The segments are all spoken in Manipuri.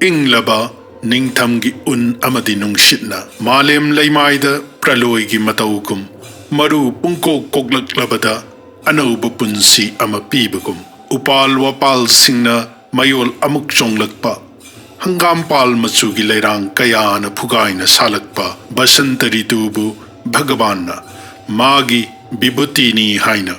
इंगलबा निंगथमगी उन अमदी नुंगशितना मालेम लैमाइदा प्रलोयगी मतौगुम मरु पुंको कोगलक्लबदा अनौब पुंसी अमा पीबगुम उपाल वपाल सिंगना मयोल अमुक चोंगलकपा हंगाम पाल मचुगी लैरांग कयान फुगाइना सालकपा बसंत ऋतुबु भगवान मागी विभूतिनी हाइना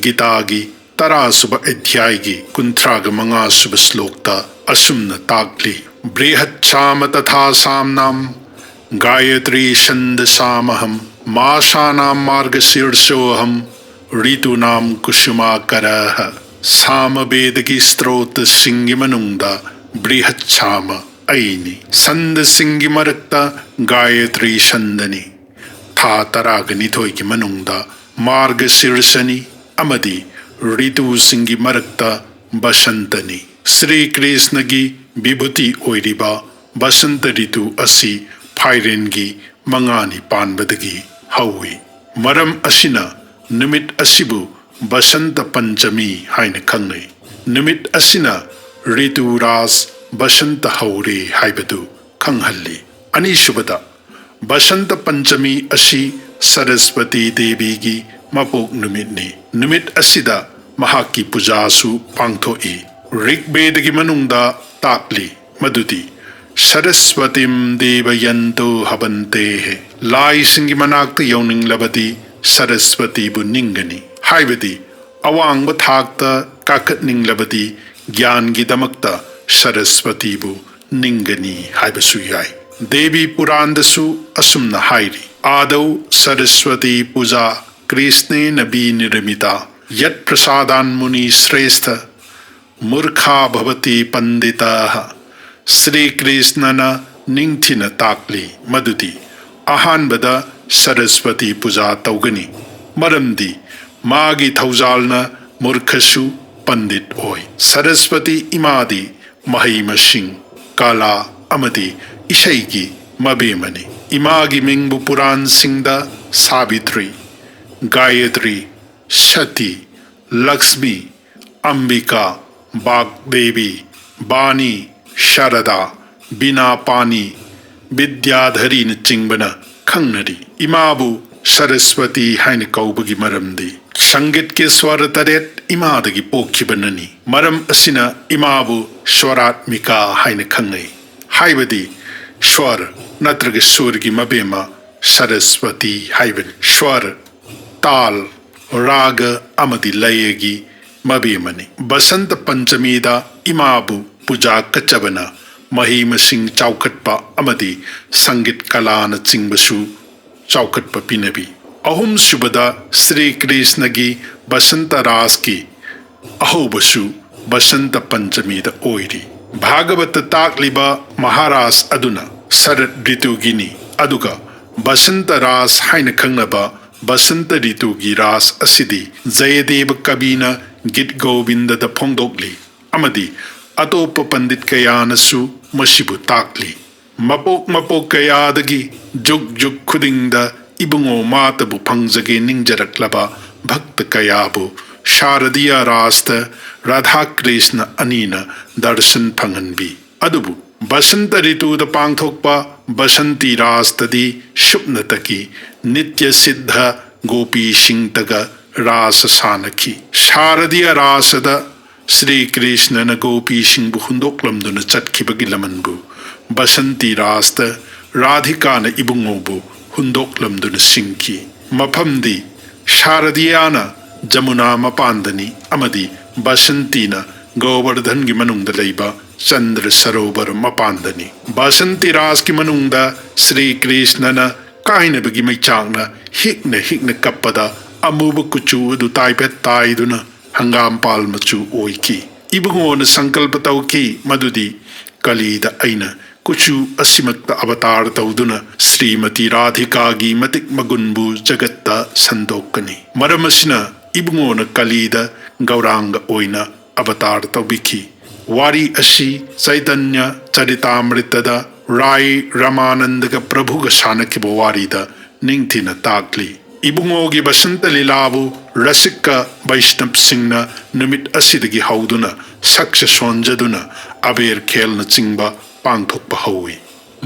गीतागी तरासुब अध्यायगी कुंथ्राग मंगासुब श्लोकता असुमन ताकली बृहच्छाम तथा सामनाम गायत्री छंद सामहम मासानाम मार्गशीर्षोहम ऋतुनाम कुसुमाकरः सामवेदगी स्त्रोत सिंगी मनुंगदा बृहच्छाम ऐनी संद सिंगी मरक्ता गायत्री छंदनी था तरागनी थोयगी मनुंगदा मार्गशीर्षनी अमदी ऋतु सिंगी मरक्ता बसंतनी श्री कृष्ण की विभूति ओइरिबा बसंत ऋतु असी फाइरेनगी मंगानी पानबदगी हौई मरम असिना निमित असिबु बसंत पंचमी हाइन खंगै निमित असिना ऋतु रास बसंत हौरे हाइबदु खंगहल्ली अनिशुबदा बसंत पंचमी असी सरस्वती देवी की मपोक नुमितनी नुमित असिदा महाकी पूजासु पांगथोई ऋग्वेद की मनुंगदा ताकली मदुदी सरस्वतीम देवयंतो हबंते है लाई सिंगी मनाक्त यौनिंग लबदी सरस्वती बु निंगनी हाइबदी अवांग थाक्ता काकत निंग लबदी ज्ञान की दमक्ता सरस्वती बु निंगनी हाइबसु याय देवी पुराणदसु असुमना हाइरी आदौ सरस्वती पूजा कृष्णे नबी निर्मिता यत् प्रसादान मुनि श्रेष्ठ मूर्खा भवति पंडिताः श्री कृष्णन निंथिन ताकली मदुदी अहानबदा सरस्वती पूजा तौगनी मरमदी मागी थौजालना मूर्खसु पंडित ओय सरस्वती इमादी महैमसिंग कला अमदी इशैगी मबेमनी इमागी मिंगबु पुराण सिंगदा सावित्री गायत्री सती लक्ष्मी अंबिका बागदेवी बानी शारदा बिना पानी विद्याधरी न चिंबना खंगनरी इमाबु सरस्वती हाइन कौबगी मरमदी संगीत के स्वर तरेट इमादगी पोखिबननी मरम असिना इमाबु स्वरात्मिका हाइन खंगै हाइबदी स्वर नत्रग सूर्गी मबेमा सरस्वती हाइबन स्वर ताल राग अमदी लयगी मबेमनी बसंत पंचमीदा इमाबु पूजा कचबना महिमसिंग चौखटपा अमदी संगीत कलान चिंबसु चौखटपा पिनबी अहुम सुबदा श्री कृष्ण की बसंत रास की अहोबसु बसंत पंचमीदा ओइरी भागवत ताकलिबा महारास अदुना शरद ऋतुगिनी अदुगा बसंत रास हाइन खंगनबा बसंत ऋतु की रास असिदी जयदेव कविना गीत गोविंद द फोंदोकली अमदी अतोप पंडित कयानसु मशिबु ताकली मपोक मपोक कयादगी जुग जुग खुदिंग द इबुंगो मातबु फंगजगे निंजरक्लबा भक्त कयाबु शारदीय रास्त राधा कृष्ण अनीना दर्शन फंगनबी अदुबु बसंत ऋतु द पांगथोकपा बसंती रास्तदी शुभनतकी नित्य सिद्ध गोपी सिंह रास सानखी शारदीय रासद श्री कृष्ण न गोपी सिंह हुंदोक्लमदुन चटखिबगी लमनबु बसंती रास्त राधिका न इबुंगोबु हुंदोक्लमदुन सिंखी मफमदी शारदीयाना जमुना मपांदनी अमदी बसंती न गोवर्धन की मनुंग लैबा चंद्र सरोवर मपांदनी बसंती रास की मनुंग श्री कृष्ण न काइनबगी मैचांगना हिक्न कप्पदा अमुब कुचु अदु ताइपेट ताइदुना हंगाम पाल मचु ओइकी इबुंगोन संकल्प तौकी मदुदी कलीदा अइना कुचु असिमक्त अवतार तौदुना श्रीमती राधिका की मतिक मगुनबु जगत्ता संदोकनी मरमसिना इबुंगोन कलीदा गौरांग ओइना अवतार तौबिकी वारी असी चैतन्य चरितामृतदा राय रामानंद का प्रभु का सानकिब वारीदा निंगथिना ताकली इबुंगोगी बसंत लीलाबु रसिक वैष्णव सिंह नुमित असिदगी हौदुना सक्ष सोंजदुना अबेर खेल न चिंबा पांगथोकपा हौई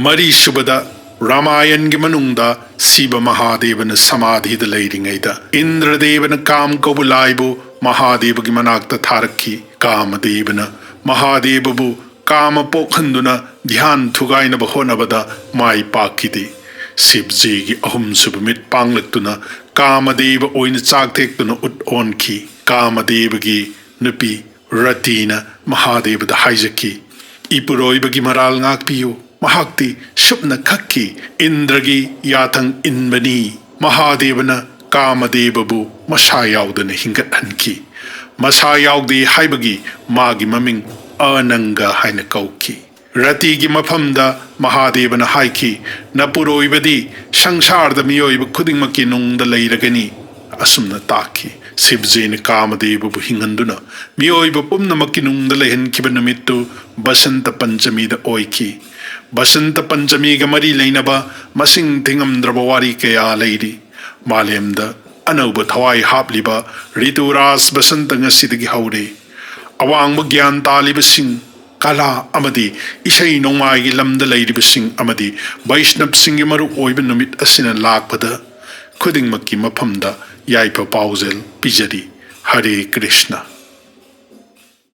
मरी सुबदा रामायण की मनुंगदा शिव महादेवन समाधिद लैरिङैदा इंद्रदेवन काम कौबु लाइबु महादेव की मनाक्ता थारक्खी कामदेवन महादेवबु काम पोखंदुना ध्यान थुगाइनब होनबदा माई पाकिदे शिवजी की अहुम सुबमित पांगलक्तुना कामदेव ओइन चाकथेक्तुना उट ओनखी कामदेव की नुपी रतीना महादेव दा हाइजकी इपुरोइबगी मराल ngaakpiyu महाक्ति शुभन खक्की इंद्र की याथंग इनबनी महादेवना कामदेवबु मसा याउदना हिंगतहनकी मसा याउदे हाइबगी मागी ममिंग अनंग हाइना कौकी रति की मफमदा महादेवना हाइकी नपुरोइबदी संसारद मियोइब खुदिंगमकी नुंगदा लैरगनी असुमना ताकी शिवजीन कामदेवबु हिंगंदुना मियोइब पुम्नमकी नुंगदा लैहनखिब नुमित्तु बसंत पंचमीदा ओइकी बसंत पंचमी का मरी लेनबा मसिंग थिंगमद्रब वारी कया लैरी मालेमदा अनौब थवाई हापलिबा ऋतुराज बसंत ngasiदगी हौरे अवांग ज्ञान तालिबसिंग कला अमदी इसै नोंमाइगी लमदा लैरिबसिंग अमदी वैष्णव सिंग मरु ओइब नुमित असिना लाकपदा खुदिंगमकी मफमदा याइफा पाउजेल पिजरी हरे कृष्ण।